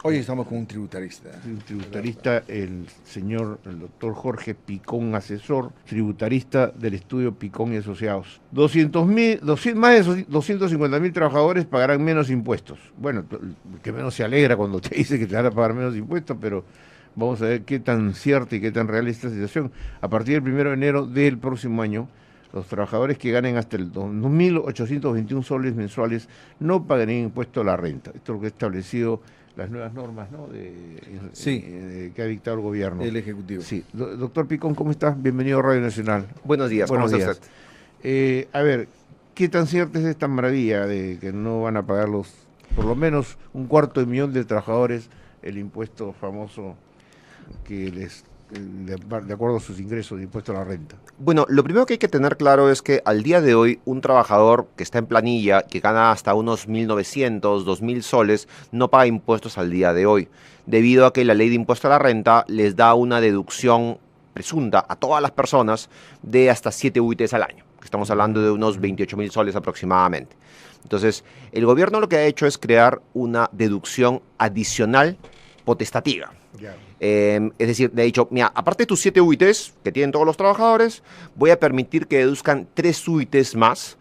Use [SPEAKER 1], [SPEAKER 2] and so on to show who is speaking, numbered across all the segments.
[SPEAKER 1] Hoy estamos con un tributarista.
[SPEAKER 2] Un tributarista, el doctor Jorge Picón, asesor tributarista del estudio Picón y Asociados. 200.000, más de 250.000 trabajadores pagarán menos impuestos. Bueno, que menos se alegra cuando te dice que te van a pagar menos impuestos, pero vamos a ver qué tan cierta y qué tan real es esta situación. A partir del 1 de enero del próximo año, los trabajadores que ganen hasta el 2.821 soles mensuales no pagarán impuesto a la renta. Esto es lo que ha establecido las nuevas normas, ¿no?
[SPEAKER 1] Sí,
[SPEAKER 2] Que ha dictado el gobierno.
[SPEAKER 1] el Ejecutivo.
[SPEAKER 2] Sí. Doctor Picón, ¿cómo está? Bienvenido a Radio Nacional.
[SPEAKER 3] Buenos días, ¿cómo
[SPEAKER 2] Buenos
[SPEAKER 3] está
[SPEAKER 2] días.
[SPEAKER 3] usted?
[SPEAKER 2] A ver, ¿qué tan cierta es esta maravilla de que no van a pagar por lo menos 250.000 de trabajadores el impuesto famoso que de acuerdo a sus ingresos, de impuesto a la renta?
[SPEAKER 3] Bueno, lo primero que hay que tener claro es que al día de hoy un trabajador que está en planilla, que gana hasta unos 1.900, 2.000 soles, no paga impuestos al día de hoy, debido a que la ley de impuesto a la renta les da una deducción presunta a todas las personas de hasta 7 UITs al año. Estamos hablando de unos 28.000 soles aproximadamente. Entonces, el gobierno lo que ha hecho es crear una deducción adicional potestativa.
[SPEAKER 2] Ya.
[SPEAKER 3] Es decir, le he dicho, mira, aparte de tus 7 UITs que tienen todos los trabajadores, voy a permitir que deduzcan 3 UITs más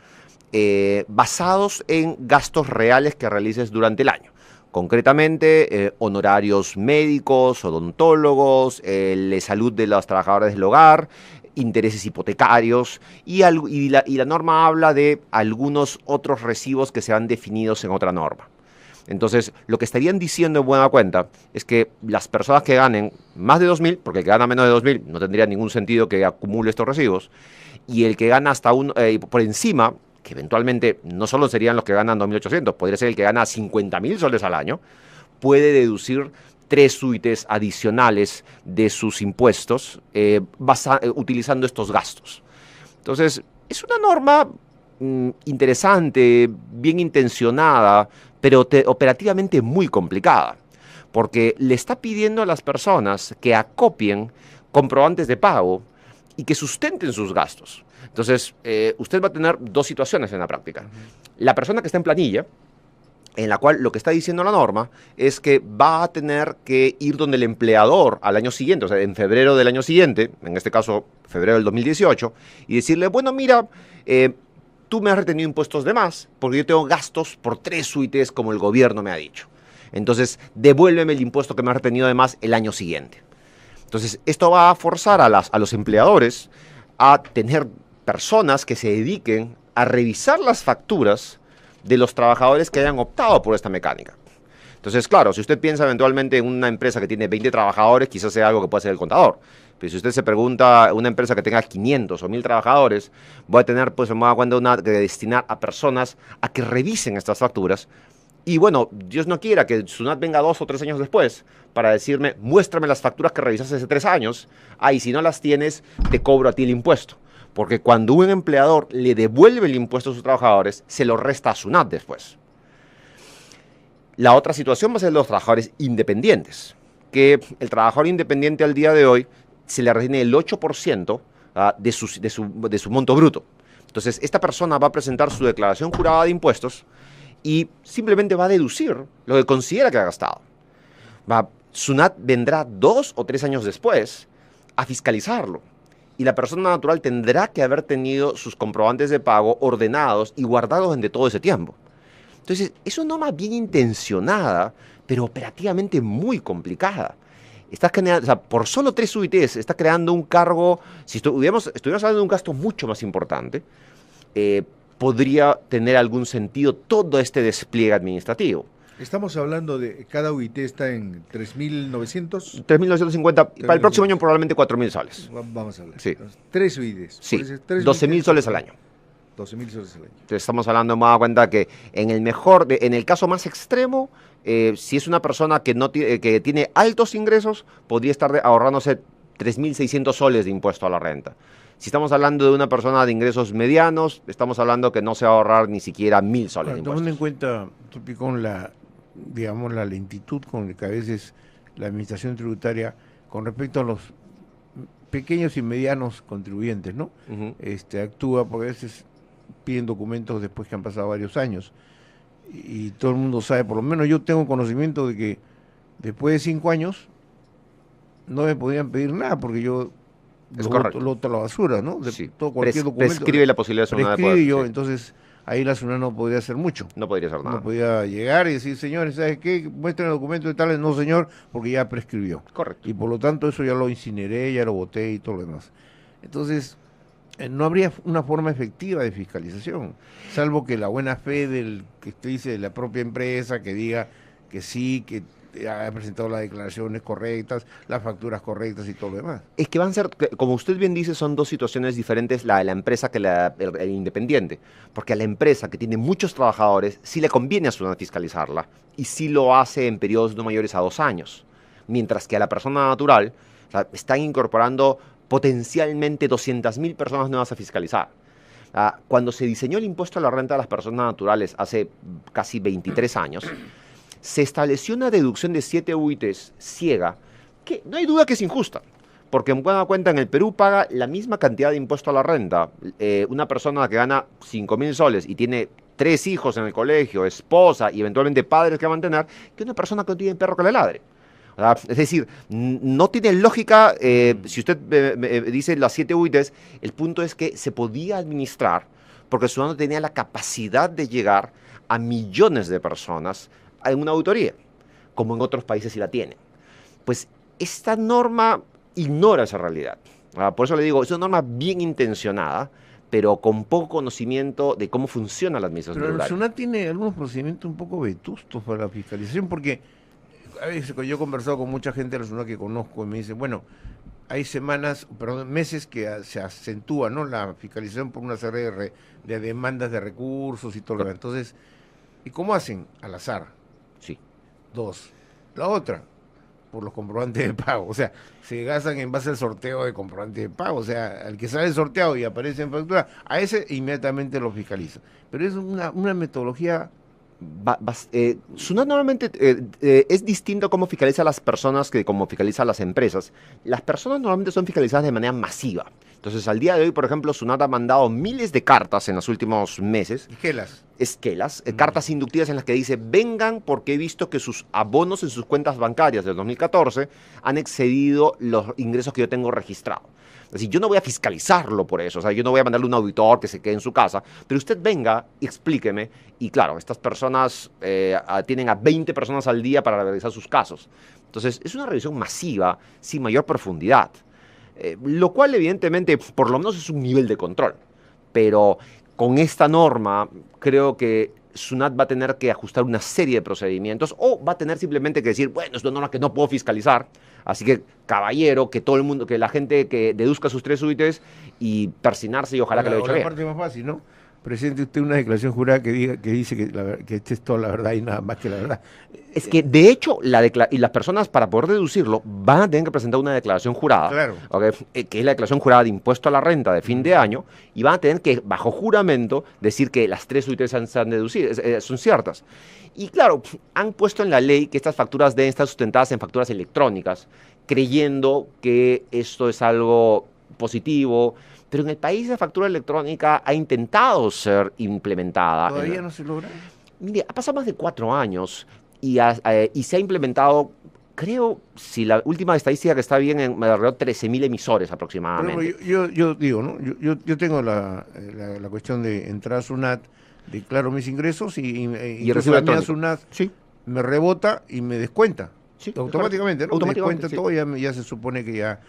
[SPEAKER 3] basados en gastos reales que realices durante el año. Concretamente, honorarios médicos, odontólogos, la salud de los trabajadores del hogar, intereses hipotecarios y la norma habla de algunos otros recibos que se han definidos en otra norma. Entonces, lo que estarían diciendo en buena cuenta es que las personas que ganen más de 2.000, porque el que gana menos de 2.000 no tendría ningún sentido que acumule estos recibos, y el que gana hasta por encima, que eventualmente no solo serían los que ganan 2.800, podría ser el que gana 50.000 soles al año, puede deducir 3 UITs adicionales de sus impuestos utilizando estos gastos. Entonces, es una norma interesante, bien intencionada, pero operativamente muy complicada, porque le está pidiendo a las personas que acopien comprobantes de pago y que sustenten sus gastos. Entonces, usted va a tener dos situaciones en la práctica. La persona que está en planilla, en la cual lo que está diciendo la norma es que va a tener que ir donde el empleador al año siguiente, o sea, en febrero del año siguiente, en este caso febrero del 2018, y decirle, bueno, mira, tú me has retenido impuestos de más porque yo tengo gastos por 3 UITs como el gobierno me ha dicho. Entonces, devuélveme el impuesto que me has retenido de más el año siguiente. Entonces, esto va a forzar a los empleadores a tener personas que se dediquen a revisar las facturas de los trabajadores que hayan optado por esta mecánica. Entonces, claro, si usted piensa eventualmente en una empresa que tiene 20 trabajadores, quizás sea algo que pueda hacer el contador. Pero si usted se pregunta, una empresa que tenga 500 o 1.000 trabajadores, voy a tener, pues, me da cuenta, que destinar a personas a que revisen estas facturas. Y bueno, Dios no quiera que SUNAT venga 2 o 3 años después para decirme, muéstrame las facturas que revisaste hace 3 años. Y si no las tienes, te cobro a ti el impuesto. Porque cuando un empleador le devuelve el impuesto a sus trabajadores, se lo resta a SUNAT después. La otra situación va a ser los trabajadores independientes, que el trabajador independiente al día de hoy se le retiene el 8% de su monto bruto. Entonces, esta persona va a presentar su declaración jurada de impuestos y simplemente va a deducir lo que considera que ha gastado. SUNAT vendrá 2 o 3 años después a fiscalizarlo. Y la persona natural tendrá que haber tenido sus comprobantes de pago ordenados y guardados durante todo ese tiempo. Entonces, es una norma bien intencionada, pero operativamente muy complicada. Estás creando, o sea, por solo 3 UITs, está creando un cargo, si estuviéramos hablando de un gasto mucho más importante, podría tener algún sentido todo este despliegue administrativo.
[SPEAKER 1] Estamos hablando de cada UIT está en 3.900.
[SPEAKER 3] 3.950, para el próximo año probablemente 4.000 soles.
[SPEAKER 1] Vamos a hablar.
[SPEAKER 3] Sí.
[SPEAKER 1] 3 UITs.
[SPEAKER 3] Sí, 12.000 soles al año.
[SPEAKER 1] 12.000 soles al año.
[SPEAKER 3] Entonces estamos hablando, me da cuenta que en el caso más extremo, si es una persona que tiene altos ingresos, podría estar ahorrándose 3.600 soles de impuesto a la renta. Si estamos hablando de una persona de ingresos medianos, estamos hablando que no se va a ahorrar ni siquiera 1.000 soles de impuestos.
[SPEAKER 2] Tomando en cuenta, Picón, digamos, la lentitud con la que a veces la administración tributaria, con respecto a los pequeños y medianos contribuyentes, ¿no? Actúa, porque a veces piden documentos después que han pasado varios años. Y todo el mundo sabe, por lo menos yo tengo conocimiento de que Después de 5 años, no me podían pedir nada porque yo
[SPEAKER 3] Es correcto.
[SPEAKER 2] lo boto a la basura, ¿no?
[SPEAKER 3] Sí.
[SPEAKER 2] Todo, cualquier documento.
[SPEAKER 3] Prescribe la posibilidad de SUNAT de
[SPEAKER 2] Prescribe
[SPEAKER 3] poder,
[SPEAKER 2] yo,
[SPEAKER 3] sí.
[SPEAKER 2] entonces ahí la SUNAT no podía hacer mucho.
[SPEAKER 3] No podría hacer nada.
[SPEAKER 2] No podía llegar y decir, señores, ¿sabes qué? Muestren el documento de tales. No, señor, porque ya prescribió.
[SPEAKER 3] Correcto.
[SPEAKER 2] Y por lo tanto eso ya lo incineré, ya lo boté y todo lo demás. Entonces, no habría una forma efectiva de fiscalización, salvo que la buena fe del que usted dice de la propia empresa, que diga que sí, que ha presentado las declaraciones correctas, las facturas correctas y todo lo demás.
[SPEAKER 3] Es que van a ser, como usted bien dice, son dos situaciones diferentes, la de la empresa que el independiente. Porque a la empresa que tiene muchos trabajadores, sí le conviene a SUNAT fiscalizarla y sí lo hace en periodos no mayores a 2 años. Mientras que a la persona natural, o sea, están incorporando potencialmente 200.000 personas nuevas a fiscalizar. Cuando se diseñó el impuesto a la renta de las personas naturales hace casi 23 años, se estableció una deducción de 7 UITs ciega, que no hay duda que es injusta, porque en buena cuenta en el Perú paga la misma cantidad de impuesto a la renta una persona que gana 5.000 soles y tiene 3 hijos en el colegio, esposa y eventualmente padres que mantener, que una persona que no tiene perro que le ladre. Es decir, no tiene lógica, si usted dice las 7 UITs, el punto es que se podía administrar porque el ciudadano tenía la capacidad de llegar a millones de personas en una auditoría, como en otros países sí la tienen. Pues esta norma ignora esa realidad. Por eso le digo, es una norma bien intencionada, pero con poco conocimiento de cómo funciona la administración
[SPEAKER 2] Pero el
[SPEAKER 3] tributaria.
[SPEAKER 2] SUNAT tiene algunos procedimientos un poco vetustos para la fiscalización, porque a veces yo he conversado con mucha gente de la SUNAT que conozco y me dicen, bueno, hay meses que se acentúa, ¿no?, la fiscalización por una serie de demandas de recursos y todo lo demás. Entonces, ¿y cómo hacen? Al azar.
[SPEAKER 3] Sí.
[SPEAKER 2] 2. La otra, por los comprobantes de pago. O sea, se gastan en base al sorteo de comprobantes de pago. O sea, al que sale sorteado y aparece en factura, a ese inmediatamente lo fiscaliza. Pero es una metodología...
[SPEAKER 3] SUNAT normalmente es distinto a cómo fiscaliza a las personas que como fiscaliza a las empresas. Las personas normalmente son fiscalizadas de manera masiva. Entonces, al día de hoy, por ejemplo, SUNAT ha mandado miles de cartas en los últimos meses. Esquelas, cartas inductivas en las que dice, vengan porque he visto que sus abonos en sus cuentas bancarias del 2014 han excedido los ingresos que yo tengo registrado. Es decir, yo no voy a fiscalizarlo por eso, o sea, yo no voy a mandarle un auditor que se quede en su casa, pero usted venga y explíqueme. Y claro, estas personas tienen a 20 personas al día para realizar sus casos. Entonces, es una revisión masiva, sin mayor profundidad, lo cual evidentemente, por lo menos es un nivel de control. Pero con esta norma, creo que SUNAT va a tener que ajustar una serie de procedimientos o va a tener simplemente que decir, bueno, es una norma que no puedo fiscalizar, así que, caballero, que todo el mundo, que la gente que deduzca sus 3 UITs y persinarse y ojalá que lo haya hecho bien.
[SPEAKER 2] La parte más fácil, ¿no? Presente usted una declaración jurada que dice que esta es toda la verdad y nada más que la verdad.
[SPEAKER 3] Es que, de hecho, y las personas, para poder deducirlo, van a tener que presentar una declaración jurada,
[SPEAKER 2] Claro.
[SPEAKER 3] que es la declaración jurada de impuesto a la renta de fin de año, y van a tener que, bajo juramento, decir que las 3 UITs se han deducido, son ciertas. Y claro, han puesto en la ley que estas facturas deben estar sustentadas en facturas electrónicas, creyendo que esto es algo positivo, pero en el país la factura electrónica ha intentado ser implementada.
[SPEAKER 2] ¿Todavía no se logra?
[SPEAKER 3] Mire, ha pasado más de 4 años y se ha implementado, creo, si la última estadística que está bien, en alrededor de 13.000 emisores aproximadamente.
[SPEAKER 2] Yo digo, ¿no? Yo tengo la cuestión de entrar a SUNAT, declaro mis ingresos y
[SPEAKER 3] recibo
[SPEAKER 2] la mía
[SPEAKER 3] electrónico.
[SPEAKER 2] SUNAT
[SPEAKER 3] Sí.
[SPEAKER 2] me rebota y me descuenta.
[SPEAKER 3] Sí,
[SPEAKER 2] automáticamente, ¿no?
[SPEAKER 3] Automáticamente,
[SPEAKER 2] Me descuenta
[SPEAKER 3] sí.
[SPEAKER 2] todo, ya se supone que ya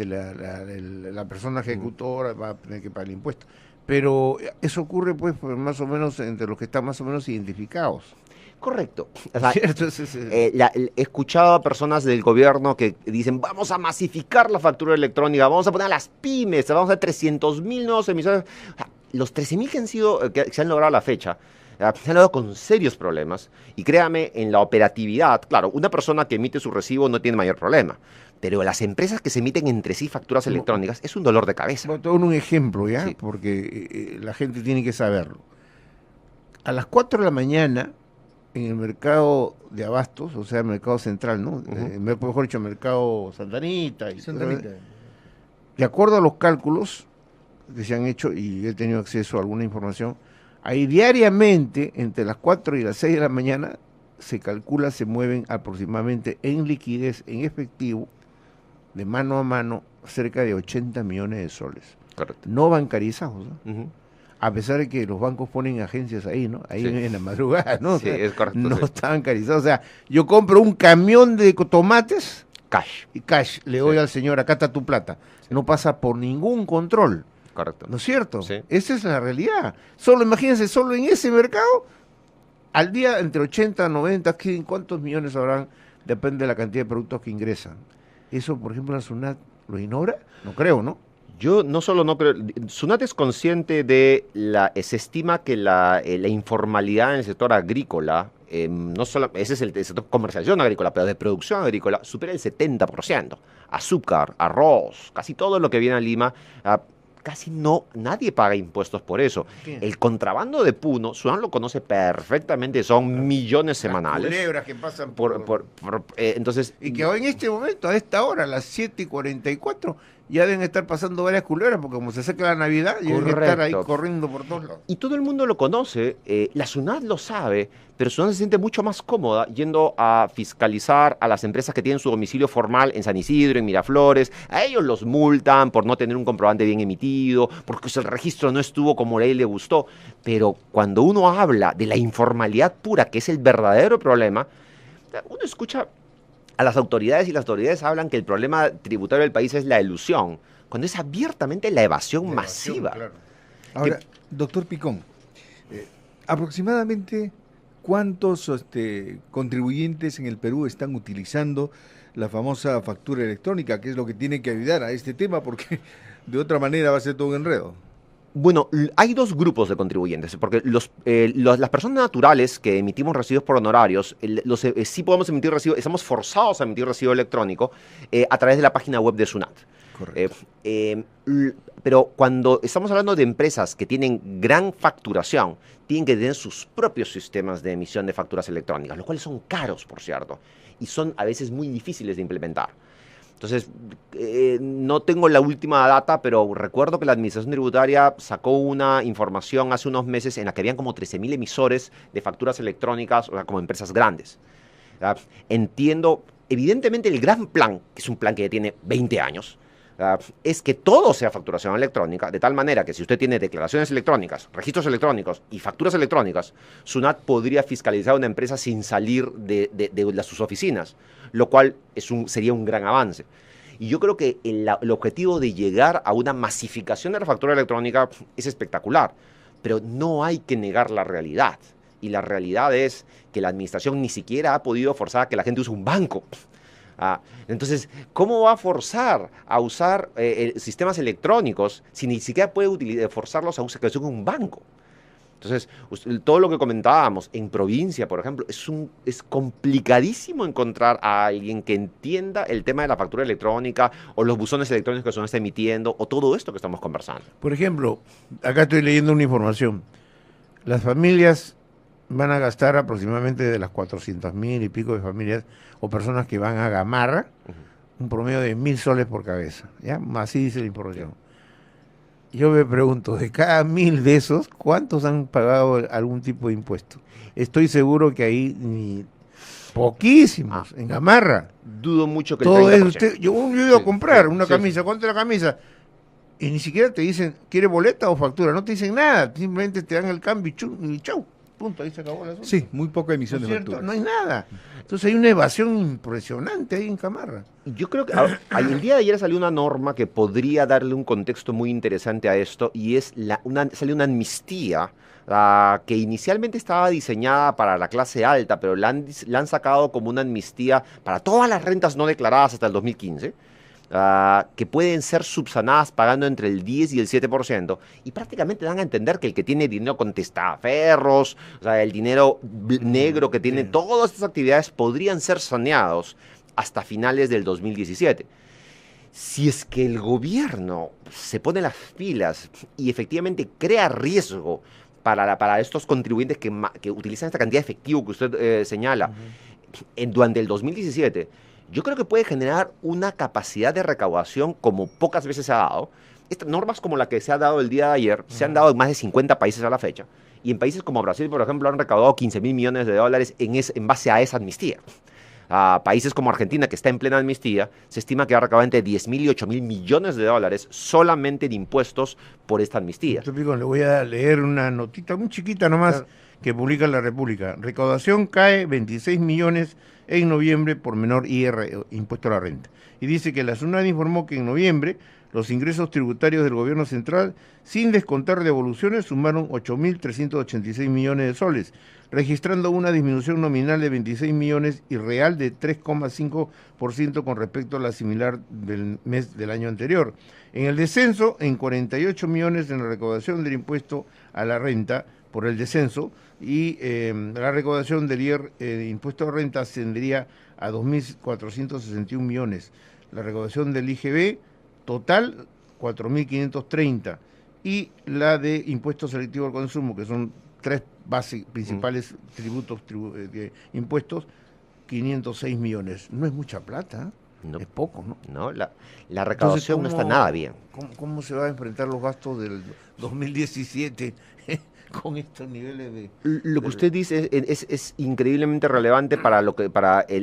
[SPEAKER 2] la persona ejecutora va a tener que pagar el impuesto. Pero eso ocurre pues más o menos entre los que están más o menos identificados.
[SPEAKER 3] Correcto. O sea,
[SPEAKER 2] ¿Cierto?
[SPEAKER 3] he escuchado a personas del gobierno que dicen, vamos a masificar la factura electrónica, vamos a poner a las pymes, vamos a hacer 300.000 nuevos emisores. O sea, los 13.000 que se han logrado a la fecha, se han logrado con serios problemas. Y créame, en la operatividad, claro, una persona que emite su recibo no tiene mayor problema. Pero las empresas que se emiten entre sí facturas electrónicas es un dolor de cabeza.
[SPEAKER 2] Bueno, te doy un ejemplo, ¿ya?
[SPEAKER 3] Sí.
[SPEAKER 2] Porque la gente tiene que saberlo. A las 4 de la mañana, en el mercado de abastos, o sea, el mercado central, ¿no? Mejor dicho, mercado Santanita. De acuerdo a los cálculos que se han hecho, y he tenido acceso a alguna información, hay diariamente, entre las 4 y las 6 de la mañana, se calcula se mueven aproximadamente en liquidez, en efectivo, de mano a mano, cerca de 80 millones de soles.
[SPEAKER 3] Correcto.
[SPEAKER 2] No bancarizados, ¿no?
[SPEAKER 3] Ujú.
[SPEAKER 2] A pesar de que los bancos ponen agencias ahí, ¿no? Ahí
[SPEAKER 3] Sí.
[SPEAKER 2] en la madrugada, ¿no? O
[SPEAKER 3] Sí,
[SPEAKER 2] sea,
[SPEAKER 3] es correcto,
[SPEAKER 2] no
[SPEAKER 3] sí.
[SPEAKER 2] está bancarizado. O sea, yo compro un camión de tomates
[SPEAKER 3] Cash.
[SPEAKER 2] y cash, le doy
[SPEAKER 3] Sí.
[SPEAKER 2] al señor, acá está tu plata. No pasa por ningún control,
[SPEAKER 3] Correcto.
[SPEAKER 2] ¿no es cierto?
[SPEAKER 3] Sí.
[SPEAKER 2] Esa es la realidad. Solo, imagínense, solo en ese mercado, al día entre 80, 90, ¿cuántos millones habrán? Depende de la cantidad de productos que ingresan. Eso, por ejemplo, la SUNAT lo ignora, no creo, ¿no?
[SPEAKER 3] Yo no solo no creo, SUNAT es consciente de se estima que la informalidad en el sector agrícola, no solo, ese es el sector de comercialización agrícola, pero de producción agrícola, supera el 70%. Azúcar, arroz, casi todo lo que viene a Lima, casi nadie paga impuestos por eso.
[SPEAKER 2] ¿Qué?
[SPEAKER 3] El contrabando de puno, SUNAT lo conoce perfectamente, son millones semanales.
[SPEAKER 2] Las culebras que pasan
[SPEAKER 3] Entonces,
[SPEAKER 2] Y que hoy en este momento, a esta hora, a las 7:44, ya deben estar pasando varias culebras, porque como se acerca la Navidad, ya deben estar ahí
[SPEAKER 3] Correcto.
[SPEAKER 2] corriendo por todos lados.
[SPEAKER 3] y todo el mundo lo conoce, la SUNAT lo sabe, pero SUNAT se siente mucho más cómoda yendo a fiscalizar a las empresas que tienen su domicilio formal en San Isidro, en Miraflores. A ellos los multan por no tener un comprobante bien emitido, porque el registro no estuvo como a él le gustó. Pero cuando uno habla de la informalidad pura, que es el verdadero problema, uno escucha a las autoridades y las autoridades hablan que el problema tributario del país es la elusión, cuando es abiertamente la evasión masiva.
[SPEAKER 2] Claro.
[SPEAKER 1] Ahora, doctor Picón, aproximadamente cuántos contribuyentes en el Perú están utilizando la famosa factura electrónica, que es lo que tiene que ayudar a este tema, porque de otra manera va a ser todo un enredo.
[SPEAKER 3] Bueno, hay dos grupos de contribuyentes, porque las personas naturales que emitimos recibos por honorarios, sí podemos emitir recibos, estamos forzados a emitir recibo electrónico a través de la página web de SUNAT.
[SPEAKER 1] Correcto.
[SPEAKER 3] Pero cuando estamos hablando de empresas que tienen gran facturación, tienen que tener sus propios sistemas de emisión de facturas electrónicas, los cuales son caros, por cierto, y son a veces muy difíciles de implementar. Entonces, no tengo la última data, pero recuerdo que la Administración Tributaria sacó una información hace unos meses en la que habían como 13.000 emisores de facturas electrónicas, o sea, como empresas grandes. Entiendo, evidentemente el gran plan, que es un plan que ya tiene 20 años, es que todo sea facturación electrónica, de tal manera que si usted tiene declaraciones electrónicas, registros electrónicos y facturas electrónicas, SUNAT podría fiscalizar a una empresa sin salir de sus oficinas, lo cual sería un gran avance. Y yo creo que el objetivo de llegar a una masificación de la factura electrónica es espectacular, pero no hay que negar la realidad. Y la realidad es que la administración ni siquiera ha podido forzar a que la gente use un banco. Entonces, ¿cómo va a forzar a usar sistemas electrónicos si ni siquiera puede forzarlos a usar que usen un banco? Entonces, todo lo que comentábamos en provincia, por ejemplo, es complicadísimo encontrar a alguien que entienda el tema de la factura electrónica o los buzones electrónicos que SUNAT está emitiendo o todo esto que estamos conversando.
[SPEAKER 2] Por ejemplo, acá estoy leyendo una información. Las familias van a gastar aproximadamente de las 400.000 y pico de familias o personas que van a Gamarra, un promedio de 1.000 soles por cabeza. ¿Ya? Así dice la información. Yo me pregunto, de cada 1.000 de esos, ¿cuántos han pagado algún tipo de impuesto? Estoy seguro que ahí poquísimos, en Gamarra.
[SPEAKER 3] Dudo mucho que
[SPEAKER 2] Todo
[SPEAKER 3] el
[SPEAKER 2] es
[SPEAKER 3] 30%.
[SPEAKER 2] yo he ido a comprar una
[SPEAKER 3] sí,
[SPEAKER 2] camisa. ¿Cuánto es la camisa? Y ni siquiera te dicen, ¿quiere boleta o factura? No te dicen nada, simplemente te dan el cambio y chau. Punto, ahí se acabó el asunto.
[SPEAKER 1] Sí, muy poca
[SPEAKER 2] ¿No
[SPEAKER 1] emisión
[SPEAKER 2] es
[SPEAKER 1] de
[SPEAKER 2] cierto?
[SPEAKER 1] facturas.
[SPEAKER 2] No hay nada. Entonces hay una evasión impresionante ahí en Gamarra.
[SPEAKER 3] Yo creo que el día de ayer salió una norma que podría darle un contexto muy interesante a esto y es salió una amnistía que inicialmente estaba diseñada para la clase alta, pero la han sacado como una amnistía para todas las rentas no declaradas hasta el 2015. Que pueden ser subsanadas pagando entre el 10 y el 7%, y prácticamente dan a entender que el que tiene dinero con testaferros, o sea, el dinero negro que tiene todas estas actividades podrían ser saneados hasta finales del 2017. Si es que el gobierno se pone las pilas y efectivamente crea riesgo para estos contribuyentes que utilizan esta cantidad de efectivo que usted señala, durante el 2017, yo creo que puede generar una capacidad de recaudación como pocas veces se ha dado, normas como la que se ha dado el día de ayer, se han dado en más de 50 países a la fecha. Y en países como Brasil, por ejemplo, han recaudado 15.000 millones de dólares en base a esa amnistía. A países como Argentina, que está en plena amnistía, se estima que va a recaudar entre 10.000 y 8.000 millones de dólares solamente de impuestos por esta amnistía.
[SPEAKER 2] Yo, Picón, le voy a leer una notita muy chiquita nomás que publica La República. Recaudación cae 26 millones en noviembre por menor IR, impuesto a la renta. Y dice que la SUNAT informó que en noviembre los ingresos tributarios del gobierno central, sin descontar devoluciones, sumaron 8.386 millones de soles, registrando una disminución nominal de 26 millones y real de 3,5% con respecto a la similar del mes del año anterior. En el descenso, en 48 millones en la recaudación del impuesto a la renta por el descenso, y la recaudación del impuesto a renta ascendería a 2.461 millones. La recaudación del IGB total, 4.530, y la de impuesto selectivo al consumo, que son tres bases principales tributos, impuestos, 506 millones. No es mucha plata,
[SPEAKER 3] No.
[SPEAKER 2] es poco, ¿no?
[SPEAKER 3] No, la recaudación no está
[SPEAKER 2] ¿cómo-
[SPEAKER 3] nada bien.
[SPEAKER 2] ¿Cómo se va a enfrentar los gastos del 2017 con estos niveles de...
[SPEAKER 3] Lo que usted dice es increíblemente relevante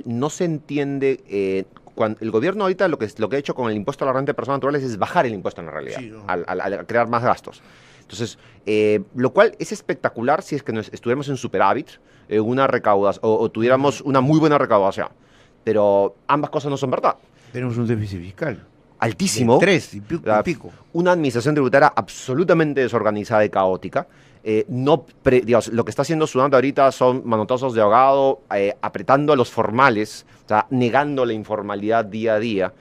[SPEAKER 3] no se entiende. Cuando el gobierno ahorita lo que ha hecho con el impuesto a la renta de personas naturales es bajar el impuesto en la realidad,
[SPEAKER 2] Sí, no.
[SPEAKER 3] al crear más gastos. Entonces, lo cual es espectacular si es que estuviéramos en superávit, una recaudación, o tuviéramos una muy buena recaudación. Pero ambas cosas no son verdad.
[SPEAKER 2] Tenemos un déficit fiscal.
[SPEAKER 3] Altísimo.
[SPEAKER 2] 3 y pico.
[SPEAKER 3] Una administración tributaria absolutamente desorganizada y caótica. Digamos, lo que está haciendo SUNAT ahorita son manotazos de ahogado, apretando a los formales, o sea, negando la informalidad día a día,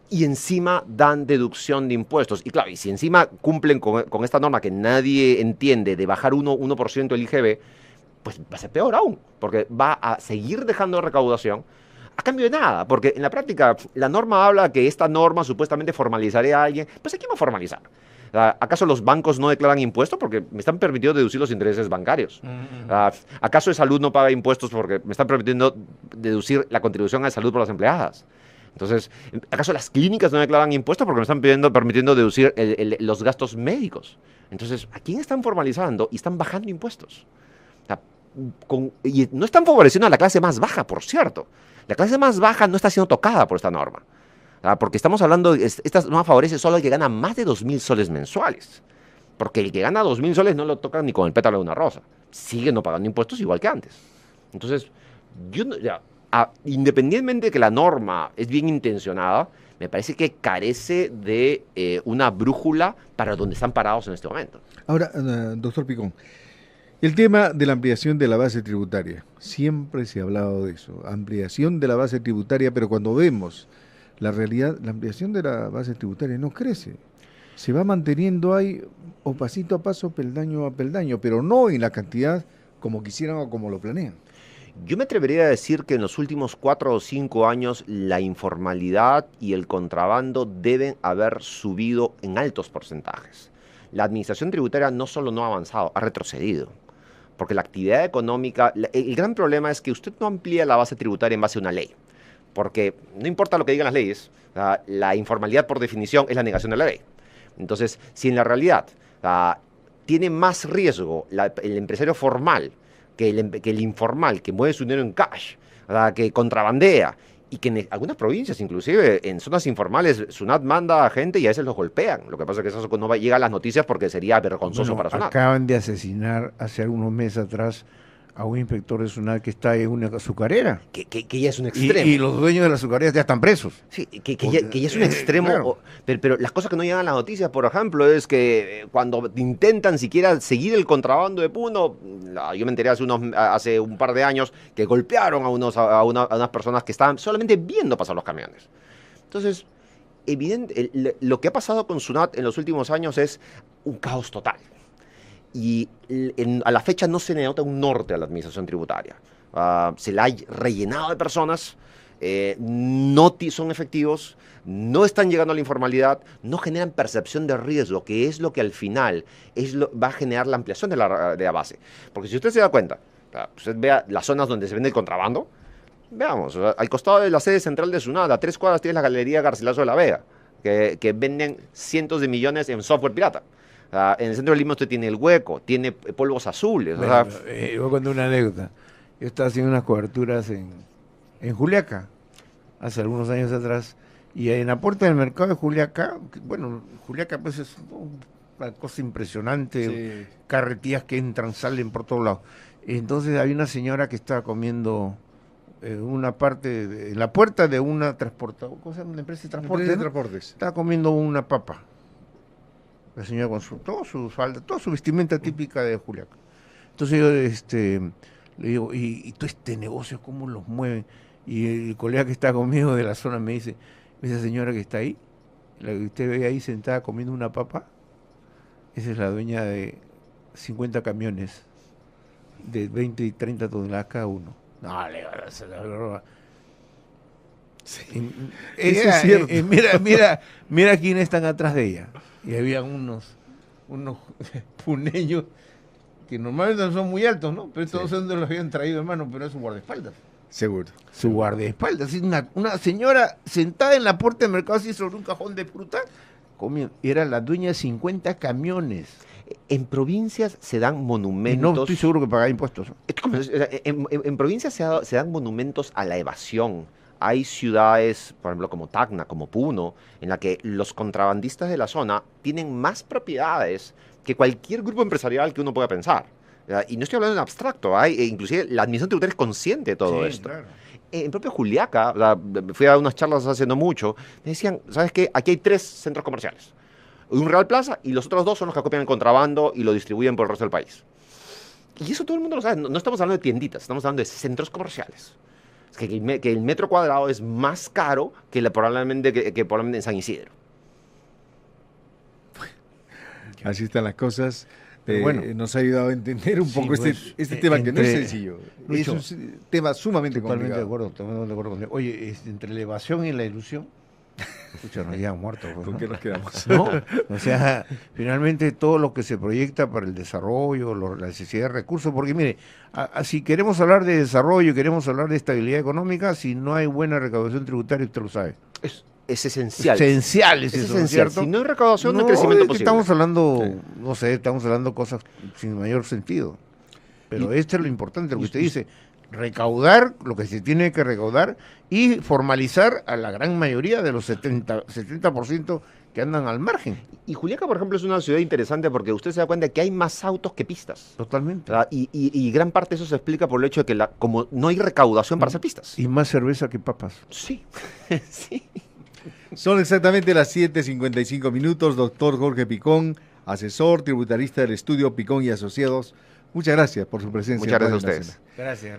[SPEAKER 3] y encima dan deducción de impuestos. Y claro, y si encima cumplen con esta norma que nadie entiende de bajar 1% el IGB, pues va a ser peor aún, porque va a seguir dejando recaudación a cambio de nada, porque en la práctica la norma habla que esta norma supuestamente formalizaría a alguien. Pues ¿a quién va a formalizar? ¿Acaso los bancos no declaran impuestos porque me están permitiendo deducir los intereses bancarios? ¿Acaso de salud no paga impuestos porque me están permitiendo deducir la contribución a salud por las empleadas? Entonces, ¿acaso las clínicas no declaran impuestos porque me están permitiendo deducir los gastos médicos? Entonces, ¿a quién están formalizando y están bajando impuestos? O sea, y no están favoreciendo a la clase más baja, por cierto. La clase más baja no está siendo tocada por esta norma. Porque estamos hablando, esta norma favorece solo al que gana más de 2.000 soles mensuales. Porque el que gana 2.000 soles no lo tocan ni con el pétalo de una rosa. Sigue no pagando impuestos igual que antes. Entonces, independientemente de que la norma es bien intencionada, me parece que carece de una brújula para donde están parados en este momento.
[SPEAKER 1] Ahora, doctor Picón, el tema de la ampliación de la base tributaria, siempre se ha hablado de eso, ampliación de la base tributaria, pero cuando vemos la realidad, la ampliación de la base tributaria no crece, se va manteniendo ahí o pasito a paso, peldaño a peldaño, pero no en la cantidad como quisieran o como lo planean.
[SPEAKER 3] Yo me atrevería a decir que en los últimos 4 o 5 años la informalidad y el contrabando deben haber subido en altos porcentajes. La administración tributaria no solo no ha avanzado, ha retrocedido. Porque la actividad económica, el gran problema es que usted no amplía la base tributaria en base a una ley. Porque no importa lo que digan las leyes, la informalidad por definición es la negación de la ley. Entonces, si en la realidad tiene más riesgo el empresario formal que el informal, que mueve su dinero en cash, que contrabandea, y que en algunas provincias, inclusive en zonas informales, SUNAT manda a gente y a veces los golpean. Lo que pasa es que eso no llega a las noticias porque sería vergonzoso para SUNAT.
[SPEAKER 2] Acaban de asesinar hace algunos meses atrás a un inspector de SUNAT que está en una azucarera.
[SPEAKER 3] Que ya es un extremo.
[SPEAKER 2] Y los dueños de las azucareras ya están presos.
[SPEAKER 3] Sí, que ya es un extremo.
[SPEAKER 2] Claro.
[SPEAKER 3] Pero las cosas que no llegan a las noticias, por ejemplo, es que cuando intentan siquiera seguir el contrabando de Puno, yo me enteré hace un par de años que golpearon a unas personas que estaban solamente viendo pasar los camiones. Entonces, lo que ha pasado con SUNAT en los últimos años es un caos total. Y a la fecha no se le nota un norte a la administración tributaria. Se la ha rellenado de personas, no son efectivos, no están llegando a la informalidad, no generan percepción de riesgo, que es lo que al final va a generar la ampliación de la base. Porque si usted se da cuenta, usted vea las zonas donde se vende el contrabando, veamos, al costado de la sede central de SUNAT, a 3 cuadras tienes la Galería Garcilaso de la Vega. que venden cientos de millones en software pirata. En el centro de Lima usted tiene El Hueco, tiene polvos azules.
[SPEAKER 2] Bueno, voy a contar una anécdota. Yo estaba haciendo unas coberturas en Juliaca, hace algunos años atrás, y en la puerta del mercado de Juliaca, bueno, Juliaca pues es una cosa impresionante,
[SPEAKER 1] Sí.
[SPEAKER 2] carretillas que entran, salen por todos lados. Entonces había una señora que estaba comiendo una parte, en la puerta de una transportadora, ¿cómo se llama? Una empresa de transporte,
[SPEAKER 1] de
[SPEAKER 2] ¿no?
[SPEAKER 1] transportes.
[SPEAKER 2] Estaba comiendo una papa. La señora con toda su falda, toda su vestimenta típica de Juliaca. Entonces yo le digo, ¿y todo este negocio cómo los mueven? Y el colega que está conmigo de la zona me dice, esa señora que está ahí, la que usted ve ahí sentada comiendo una papa, esa es la dueña de 50 camiones de 20 y 30 toneladas cada uno. No, le va a hacer la broma.
[SPEAKER 1] Eso es cierto.
[SPEAKER 2] Mira quiénes están atrás de ella. Y había unos puneños que normalmente no son muy altos, ¿no? Pero todos los habían traído, hermano, pero es un guardaespaldas.
[SPEAKER 1] Seguro.
[SPEAKER 2] Su guardaespaldas, así una señora sentada en la puerta del mercado así sobre un cajón de fruta, comiendo. Era la dueña de 50 camiones.
[SPEAKER 3] En provincias se dan
[SPEAKER 2] Y
[SPEAKER 3] monumentos.
[SPEAKER 2] no estoy seguro que pagaba impuestos.
[SPEAKER 3] En provincias se dan monumentos a la evasión. Hay ciudades, por ejemplo, como Tacna, como Puno, en la que los contrabandistas de la zona tienen más propiedades que cualquier grupo empresarial que uno pueda pensar. Y no estoy hablando en abstracto, inclusive la administración tributaria es consciente de todo esto.
[SPEAKER 2] Claro.
[SPEAKER 3] En propio Juliaca, fui a unas charlas hace no mucho, me decían, ¿sabes qué? Aquí hay 3 centros comerciales. Un Real Plaza y los otros 2 son los que acopian el contrabando y lo distribuyen por el resto del país. Y eso todo el mundo lo sabe. No estamos hablando de tienditas, estamos hablando de centros comerciales. Es que el metro cuadrado es más caro que probablemente en San Isidro.
[SPEAKER 1] Así están las cosas.
[SPEAKER 2] Bueno,
[SPEAKER 1] nos ha ayudado a entender un
[SPEAKER 2] sí,
[SPEAKER 1] poco
[SPEAKER 2] pues,
[SPEAKER 1] este tema que no es
[SPEAKER 2] entre-
[SPEAKER 1] sencillo.
[SPEAKER 2] Lucho,
[SPEAKER 1] es un tema sumamente
[SPEAKER 2] Totalmente
[SPEAKER 1] complicado.
[SPEAKER 2] totalmente de acuerdo contigo. Oye, entre la evasión y la ilusión, escucha, nos llevan muertos. Pues,
[SPEAKER 1] ¿Con
[SPEAKER 2] ¿no?
[SPEAKER 1] qué nos quedamos?
[SPEAKER 2] ¿No? O sea, finalmente todo lo que se proyecta para el desarrollo, la necesidad de recursos, porque mire, si queremos hablar de desarrollo, queremos hablar de estabilidad económica, si no hay buena recaudación tributaria, usted lo sabe.
[SPEAKER 3] Es esencial.
[SPEAKER 2] Esencial es
[SPEAKER 3] Es
[SPEAKER 2] eso, ¿no es
[SPEAKER 3] esencial.
[SPEAKER 2] cierto?
[SPEAKER 3] Si no hay recaudación, no hay
[SPEAKER 2] No,
[SPEAKER 3] crecimiento
[SPEAKER 2] es que
[SPEAKER 3] posible.
[SPEAKER 2] estamos hablando,
[SPEAKER 1] Sí.
[SPEAKER 2] no sé, estamos hablando cosas sin mayor sentido. Pero esto es lo importante, lo que usted dice, recaudar lo que se tiene que recaudar y formalizar a la gran mayoría de los 70% que andan al margen.
[SPEAKER 3] Y Juliaca, por ejemplo, es una ciudad interesante porque usted se da cuenta que hay más autos que pistas.
[SPEAKER 2] Totalmente.
[SPEAKER 3] ¿Verdad? Y gran parte de eso se explica por el hecho de que como no hay recaudación para hacer pistas.
[SPEAKER 2] Y más cerveza que papas.
[SPEAKER 3] Sí, sí.
[SPEAKER 1] Son exactamente las 7:55 minutos. Doctor Jorge Picón, asesor tributarista del estudio Picón y Asociados. Muchas gracias por su presencia.
[SPEAKER 3] Muchas
[SPEAKER 1] en
[SPEAKER 3] gracias a
[SPEAKER 1] Radio
[SPEAKER 3] ustedes.
[SPEAKER 1] Nacional.
[SPEAKER 2] Gracias.